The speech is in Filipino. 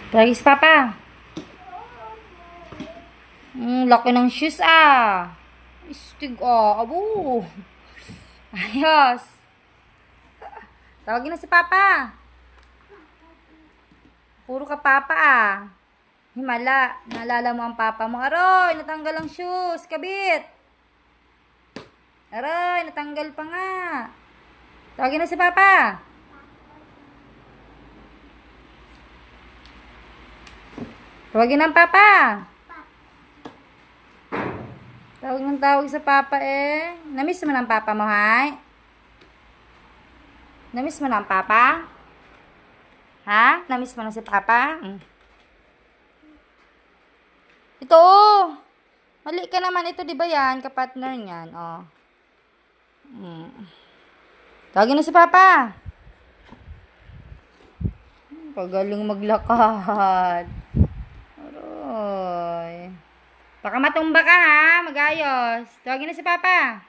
Tawagin si Papa. Laki ng shoes Istig Abo. Ayos. Tawagin na si Papa. Puro ka Papa Himala. Naalala mo ang Papa mo. Aroy, natanggal ang shoes. Kabit. Aroy, natanggal pa nga. Tawagin na si Papa. Tawagin ng Papa. Tawag ng tawag sa Papa Namiss mo ng Papa mo, hay? Namiss mo ng Papa? Ha? Namiss mo na si Papa? Ito, mali ka naman ito, di ba yan? Kapartner niyan, Tawagin na si Papa. Pagaling maglakad. Aroy. Baka matumba ka, ha? Magayos. Tawagin na si Papa.